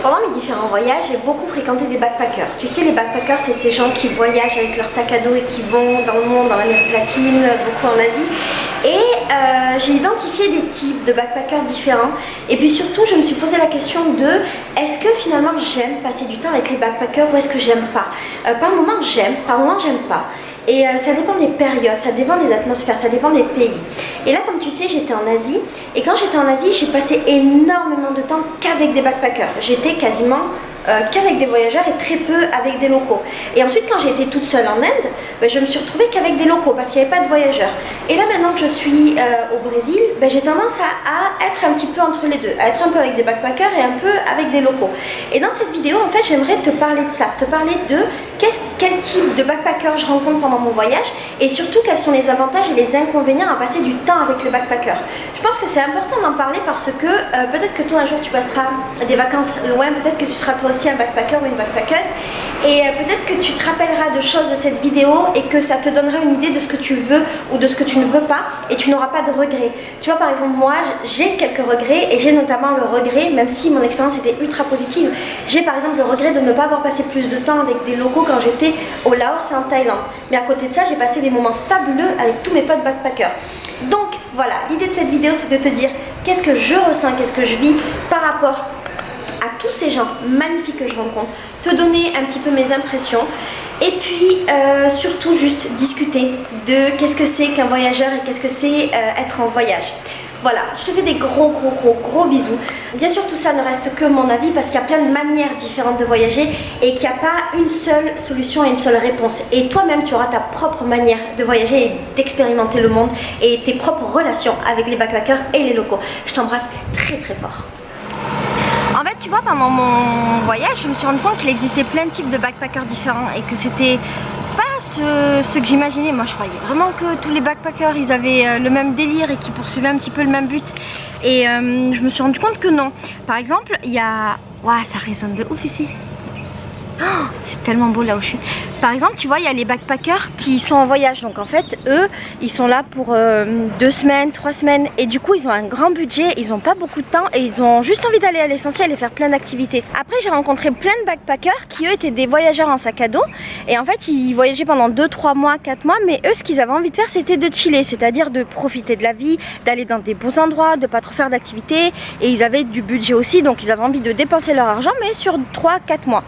Pendant mes différents voyages, j'ai beaucoup fréquenté des backpackers. Tu sais, les backpackers, c'est ces gens qui voyagent avec leur sac à dos et qui vont dans le monde, dans l'Amérique latine, beaucoup en Asie. Et j'ai identifié des types de backpackers différents. Et puis surtout, je me suis posé la question de est-ce que finalement j'aime passer du temps avec les backpackers ou est-ce que j'aime pas. Par moment j'aime, par moment j'aime pas. Et ça dépend des périodes, ça dépend des atmosphères, ça dépend des pays. Et là, comme tu sais, j'étais en Asie. Et quand j'étais en Asie, j'ai passé énormément de temps qu'avec des backpackers. J'étais quasiment qu'avec des voyageurs et très peu avec des locaux. Et ensuite, quand j'ai été toute seule en Inde, je me suis retrouvée qu'avec des locaux parce qu'il n'y avait pas de voyageurs. Et là, maintenant que je suis au Brésil, j'ai tendance à être un petit peu entre les deux, à être un peu avec des backpackers et un peu avec des locaux. Et dans cette vidéo, en fait, j'aimerais te parler de ça, te parler de quel type de backpacker je rencontre pendant mon voyage et surtout quels sont les avantages et les inconvénients à passer du temps avec le backpacker. Je pense que c'est important d'en parler parce que peut-être que toi un jour tu passeras des vacances loin, peut-être que tu seras toi aussi un backpacker ou une backpackeuse et peut-être que tu te rappelleras de choses de cette vidéo et que ça te donnera une idée de ce que tu veux ou de ce que tu ne veux pas et tu n'auras pas de regrets. Tu vois, par exemple, moi j'ai quelques regrets et j'ai notamment le regret, même si mon expérience était ultra positive, j'ai par exemple le regret de ne pas avoir passé plus de temps avec des locaux quand j'étais au Laos et en Thaïlande. Mais à côté de ça, j'ai passé des moments fabuleux avec tous mes potes backpackers. Donc voilà, l'idée de cette vidéo, c'est de te dire qu'est-ce que je ressens, qu'est-ce que je vis par rapport à tous ces gens magnifiques que je rencontre, te donner un petit peu mes impressions et puis surtout juste discuter de qu'est-ce que c'est qu'un voyageur et qu'est-ce que c'est être en voyage. Voilà, je te fais des gros bisous. Bien sûr, tout ça ne reste que mon avis parce qu'il y a plein de manières différentes de voyager et qu'il n'y a pas une seule solution et une seule réponse. Et toi-même, tu auras ta propre manière de voyager et d'expérimenter le monde et tes propres relations avec les backpackers et les locaux. Je t'embrasse très fort. En fait, tu vois, pendant mon voyage, je me suis rendu compte qu'il existait plein de types de backpackers différents et que c'était pas ce que j'imaginais. Moi, je croyais vraiment que tous les backpackers, ils avaient le même délire et qu'ils poursuivaient un petit peu le même but. Et je me suis rendu compte que non. Par exemple, il y a... Waouh, ça résonne de ouf ici. Oh, c'est tellement beau là où je suis. Par exemple, tu vois, il y a les backpackers qui sont en voyage. Donc en fait, eux, ils sont là pour 2 semaines, 3 semaines. Et du coup, ils ont un grand budget, ils n'ont pas beaucoup de temps et ils ont juste envie d'aller à l'essentiel et faire plein d'activités. Après, j'ai rencontré plein de backpackers qui, eux, étaient des voyageurs en sac à dos. Et en fait, ils voyageaient pendant 2, 3 mois, 4 mois. Mais eux, ce qu'ils avaient envie de faire, c'était de chiller. C'est-à-dire de profiter de la vie, d'aller dans des beaux endroits, de pas trop faire d'activités. Et ils avaient du budget aussi. Donc ils avaient envie de dépenser leur argent, mais sur 3, 4 mois.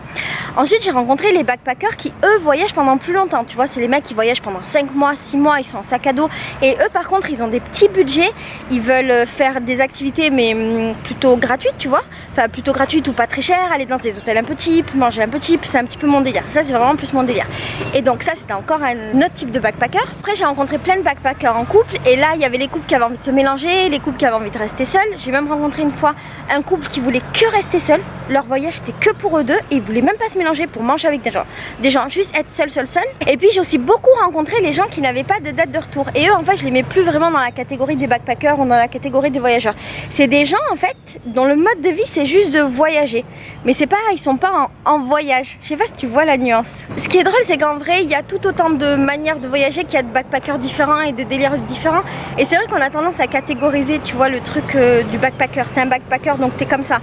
Ensuite, j'ai rencontré les backpackers qui, eux, voyagent pendant plus longtemps. Tu vois, c'est les mecs qui voyagent pendant 5 mois, 6 mois, ils sont en sac à dos. Et eux, par contre, ils ont des petits budgets. Ils veulent faire des activités, mais plutôt gratuites, tu vois. Enfin, plutôt gratuites ou pas très chères. Aller dans des hôtels un peu cheap, manger un peu cheap. C'est un petit peu mon délire. Ça, c'est vraiment plus mon délire. Et donc, ça, c'était encore un autre type de backpacker. Après, j'ai rencontré plein de backpackers en couple. Et là, il y avait les couples qui avaient envie de se mélanger, les couples qui avaient envie de rester seuls. J'ai même rencontré une fois un couple qui voulait que rester seul. Leur voyage, c'était que pour eux deux. Et ils voulaient même pas se mélanger pour manger avec des gens, juste être seul. Et puis j'ai aussi beaucoup rencontré les gens qui n'avaient pas de date de retour et eux en fait je les mets plus vraiment dans la catégorie des backpackers ou dans la catégorie des voyageurs. C'est des gens en fait dont le mode de vie c'est juste de voyager, mais c'est pas, ils sont pas en voyage. Je sais pas si tu vois la nuance. Ce qui est drôle c'est qu'en vrai il y a tout autant de manières de voyager qu'il y a de backpackers différents et de délires différents et c'est vrai qu'on a tendance à catégoriser, tu vois, le truc du backpacker. T'es un backpacker donc t'es comme ça.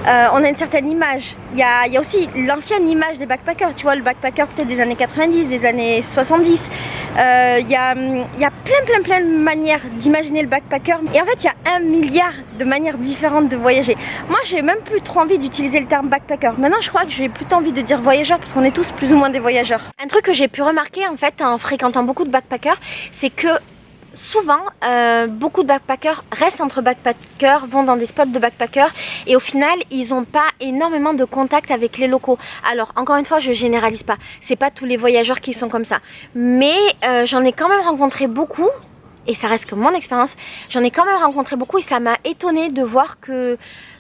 On a une certaine image. Il y a aussi l'ancienne image des backpackers, tu vois, le backpacker peut-être des années 90, des années 70. Il y a plein de manières d'imaginer le backpacker. Et en fait, il y a 1 milliard de manières différentes de voyager. Moi, j'ai même plus trop envie d'utiliser le terme backpacker. Maintenant, je crois que j'ai plutôt envie de dire voyageur parce qu'on est tous plus ou moins des voyageurs. Un truc que j'ai pu remarquer en fait en fréquentant beaucoup de backpackers, c'est que souvent, beaucoup de backpackers restent entre backpackers, vont dans des spots de backpackers et au final, ils n'ont pas énormément de contact avec les locaux. Alors, encore une fois, je généralise pas. C'est pas tous les voyageurs qui sont comme ça. Mais j'en ai quand même rencontré beaucoup et ça reste que mon expérience. J'en ai quand même rencontré beaucoup et ça m'a étonnée de voir que,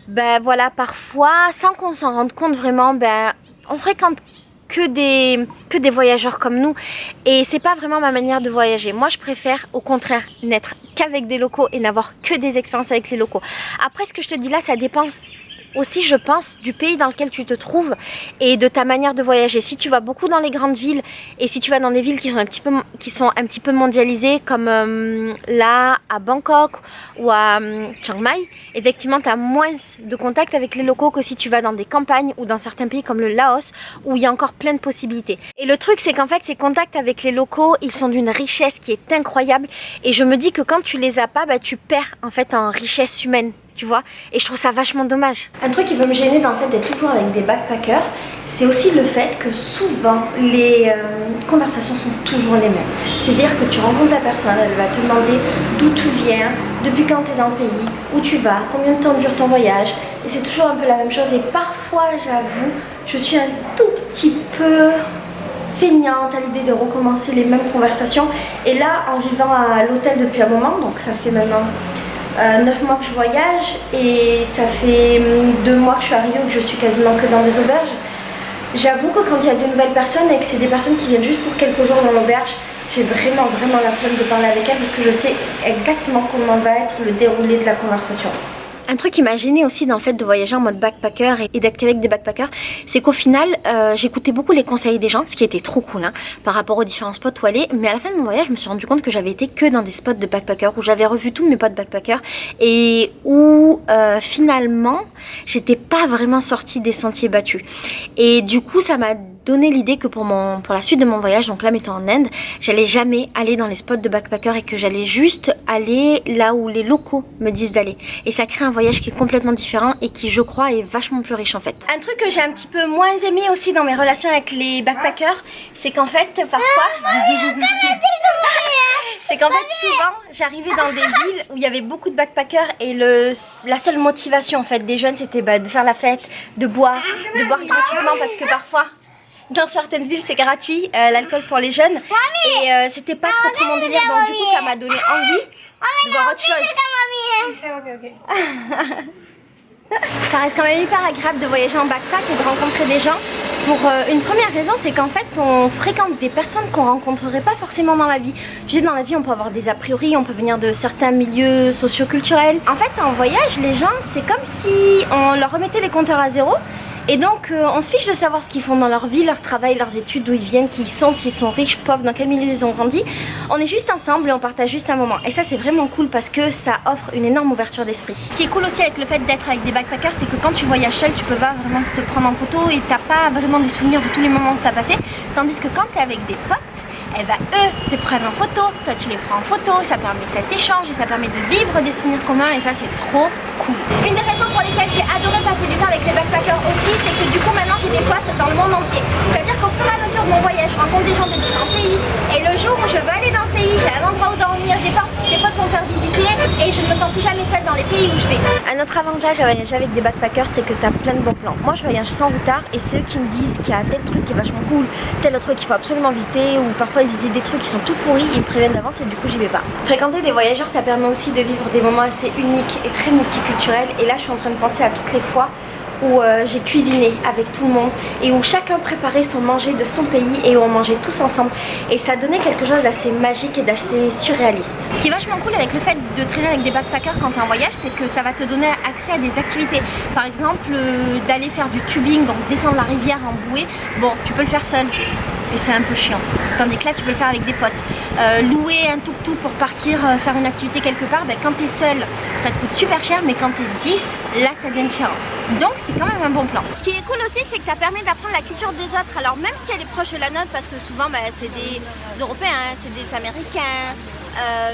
ben voilà, parfois, sans qu'on s'en rende compte vraiment, ben on fréquente que des voyageurs comme nous et c'est pas vraiment ma manière de voyager. Moi je préfère au contraire n'être qu'avec des locaux et n'avoir que des expériences avec les locaux. Après ce que je te dis là ça dépend aussi, je pense, du pays dans lequel tu te trouves et de ta manière de voyager. Si tu vas beaucoup dans les grandes villes et si tu vas dans des villes qui sont un petit peu mondialisées, comme là à Bangkok ou à Chiang Mai, effectivement tu as moins de contact avec les locaux que si tu vas dans des campagnes ou dans certains pays comme le Laos où il y a encore plein de possibilités. Et le truc c'est qu'en fait ces contacts avec les locaux, ils sont d'une richesse qui est incroyable et je me dis que quand tu les as pas, bah, tu perds en fait en richesse humaine. Tu vois, et je trouve ça vachement dommage. Un truc qui peut me gêner dans le fait d'être toujours avec des backpackers, c'est aussi le fait que souvent les conversations sont toujours les mêmes. C'est-à-dire que tu rencontres la personne, elle va te demander d'où tu viens, depuis quand tu es dans le pays, où tu vas, combien de temps dure ton voyage, et c'est toujours un peu la même chose. Et parfois, j'avoue, je suis un tout petit peu feignante à l'idée de recommencer les mêmes conversations. Et là, en vivant à l'hôtel depuis un moment, donc ça fait maintenant 9 mois que je voyage et ça fait 2 mois que je suis à Rio et que je suis quasiment que dans des auberges. J'avoue que quand il y a de nouvelles personnes et que c'est des personnes qui viennent juste pour quelques jours dans l'auberge, j'ai vraiment la flemme de parler avec elles parce que je sais exactement comment va être le déroulé de la conversation. Un truc qui m'a gêné aussi dans le fait de voyager en mode backpacker et d'être avec des backpackers, c'est qu'au final, j'écoutais beaucoup les conseils des gens, ce qui était trop cool hein, par rapport aux différents spots où aller. Mais à la fin de mon voyage, je me suis rendu compte que j'avais été que dans des spots de backpackers, où j'avais revu tous mes potes backpackers et où finalement, j'étais pas vraiment sortie des sentiers battus. Et du coup, ça m'a donné l'idée que pour la suite de mon voyage, donc là mettons en Inde, j'allais jamais aller dans les spots de backpackers et que j'allais juste aller là où les locaux me disent d'aller. Et ça crée un voyage qui est complètement différent et qui je crois est vachement plus riche en fait. Un truc que j'ai un petit peu moins aimé aussi dans mes relations avec les backpackers, c'est qu'en fait parfois c'est qu'en fait souvent j'arrivais dans des villes où il y avait beaucoup de backpackers et la seule motivation en fait des jeunes c'était de faire la fête, de boire gratuitement parce que parfois dans certaines villes c'est gratuit l'alcool pour les jeunes et c'était pas trop mon délire, donc du coup ça m'a donné envie de voir autre chose. Ça reste quand même hyper agréable de voyager en backpack et de rencontrer des gens pour une première raison, c'est qu'en fait on fréquente des personnes qu'on rencontrerait pas forcément dans la vie. Tu sais, dans la vie on peut avoir des a priori, on peut venir de certains milieux socio-culturels. En fait en voyage les gens c'est comme si on leur remettait les compteurs à zéro. Et donc on se fiche de savoir ce qu'ils font dans leur vie, leur travail, leurs études, d'où ils viennent, qui ils sont, s'ils sont riches, pauvres, dans quel milieu ils ont grandi. On est juste ensemble et on partage juste un moment. Et ça c'est vraiment cool parce que ça offre une énorme ouverture d'esprit. Ce qui est cool aussi avec le fait d'être avec des backpackers, c'est que quand tu voyages seul, tu peux pas vraiment te prendre en photo et t'as pas vraiment des souvenirs de tous les moments que t'as passés. Tandis que quand t'es avec des potes, eh ben, eux te prennent en photo, toi tu les prends en photo, ça permet cet échange et ça permet de vivre des souvenirs communs et ça c'est trop cool. Une des raisons pour lesquelles j'ai adoré passer du temps avec les backpackers aussi, c'est que du coup maintenant j'ai des potes dans le monde entier. C'est-à-dire qu'au fur et à mesure de mon voyage, je rencontre des gens de différents pays et le jour où je veux aller dans le pays, j'ai un endroit où dormir, des potes vont me faire visiter et je ne me sens plus jamais seule dans les pays où je vais. Un autre avantage à voyager avec des backpackers, c'est que tu as plein de bons plans. Moi je voyage sans routard et c'est eux qui me disent qu'il y a tel truc qui est vachement cool, tel autre truc qu'il faut absolument visiter ou parfois visiter des trucs qui sont tout pourris, ils me préviennent d'avance et du coup j'y vais pas. Fréquenter des voyageurs ça permet aussi de vivre des moments assez uniques et très multiculturels et là je suis en train de penser à toutes les fois où j'ai cuisiné avec tout le monde et où chacun préparait son manger de son pays et où on mangeait tous ensemble et ça donnait quelque chose d'assez magique et d'assez surréaliste. Ce qui est vachement cool avec le fait de traîner avec des backpackers quand tu es en voyage, c'est que ça va te donner accès à des activités. Par exemple d'aller faire du tubing, donc descendre la rivière en bouée, bon tu peux le faire seul et c'est un peu chiant. Tandis que là tu peux le faire avec des potes. Louer un tuk-tuk pour partir faire une activité quelque part, quand t'es seul ça te coûte super cher mais quand t'es 10, là ça devient différent. Donc c'est quand même un bon plan. Ce qui est cool aussi c'est que ça permet d'apprendre la culture des autres. Alors même si elle est proche de la nôtre parce que souvent c'est des Européens, c'est des Américains,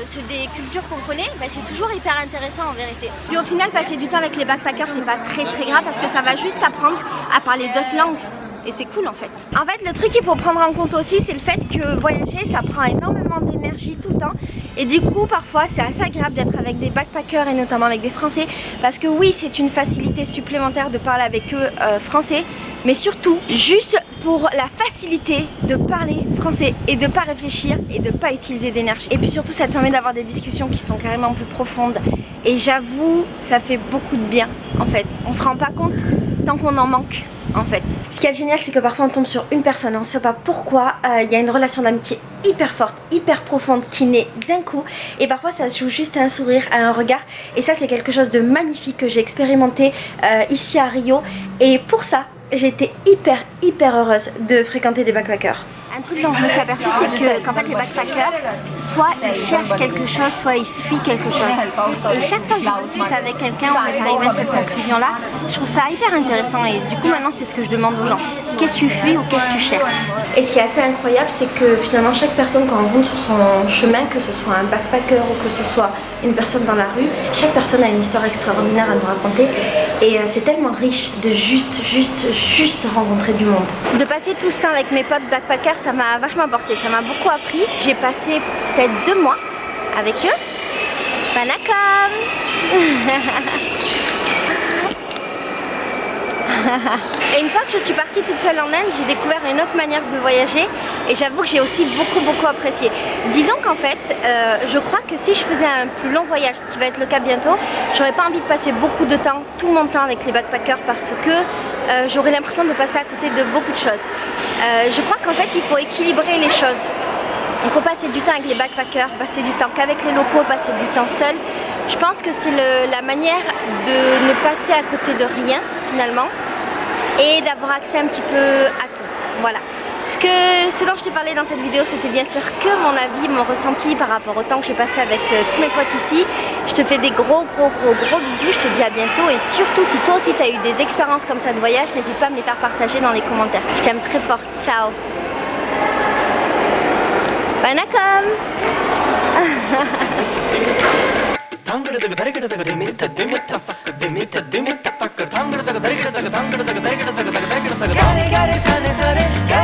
c'est des cultures qu'on connaît, c'est toujours hyper intéressant en vérité. Et au final passer du temps avec les backpackers c'est pas très grave parce que ça va juste apprendre à parler d'autres langues. Et c'est cool en fait. En fait le truc qu'il faut prendre en compte aussi c'est le fait que voyager ça prend énormément d'énergie tout le temps. Et du coup parfois c'est assez agréable d'être avec des backpackers et notamment avec des Français. Parce que oui c'est une facilité supplémentaire de parler avec eux français. Mais surtout juste pour la facilité de parler français et de pas réfléchir et de pas utiliser d'énergie. Et puis surtout ça te permet d'avoir des discussions qui sont carrément plus profondes. Et j'avoue ça fait beaucoup de bien en fait. On se rend pas compte tant qu'on en manque en fait. Ce qui est génial, c'est que parfois on tombe sur une personne, on ne sait pas pourquoi, il y a une relation d'amitié hyper forte, hyper profonde qui naît d'un coup, et parfois ça se joue juste à un sourire, à un regard, et ça c'est quelque chose de magnifique que j'ai expérimenté ici à Rio, et pour ça j'ai été hyper heureuse de fréquenter des backpackers. Un truc dont je me suis aperçue, c'est qu'en fait les backpackers, soit ils cherchent quelque chose, soit ils fuient quelque chose. Et chaque fois que je discute avec quelqu'un, on est arrivé à cette conclusion-là, je trouve ça hyper intéressant et du coup maintenant c'est ce que je demande aux gens. Qu'est-ce que tu fuis ou qu'est-ce que tu cherches? Et ce qui est assez incroyable, c'est que finalement chaque personne quand on rencontre sur son chemin, que ce soit un backpacker ou que ce soit une personne dans la rue, chaque personne a une histoire extraordinaire à nous raconter et c'est tellement riche de juste rencontrer du monde. De passer tout ce temps avec mes potes backpackers, ça m'a vachement apporté, ça m'a beaucoup appris. J'ai passé peut-être 2 mois avec eux. Vanakkam. Et une fois que je suis partie toute seule en Inde, j'ai découvert une autre manière de voyager et j'avoue que j'ai aussi beaucoup apprécié. Disons qu'en fait, je crois que si je faisais un plus long voyage, ce qui va être le cas bientôt, j'aurais pas envie de passer beaucoup de temps, tout mon temps avec les backpackers parce que j'aurais l'impression de passer à côté de beaucoup de choses. Je crois qu'en fait, il faut équilibrer les choses. Il faut passer du temps avec les backpackers, passer du temps qu'avec les locaux, passer du temps seul. Je pense que c'est la manière de ne passer à côté de rien finalement et d'avoir accès un petit peu à tout. Voilà. Ce dont je t'ai parlé dans cette vidéo, c'était bien sûr que mon avis, mon ressenti par rapport au temps que j'ai passé avec tous mes potes ici. Je te fais des gros bisous, je te dis à bientôt et surtout si toi aussi tu as eu des expériences comme ça de voyage, n'hésite pas à me les faire partager dans les commentaires. Je t'aime très fort. Ciao. Vanakkam. Gare gare sare sare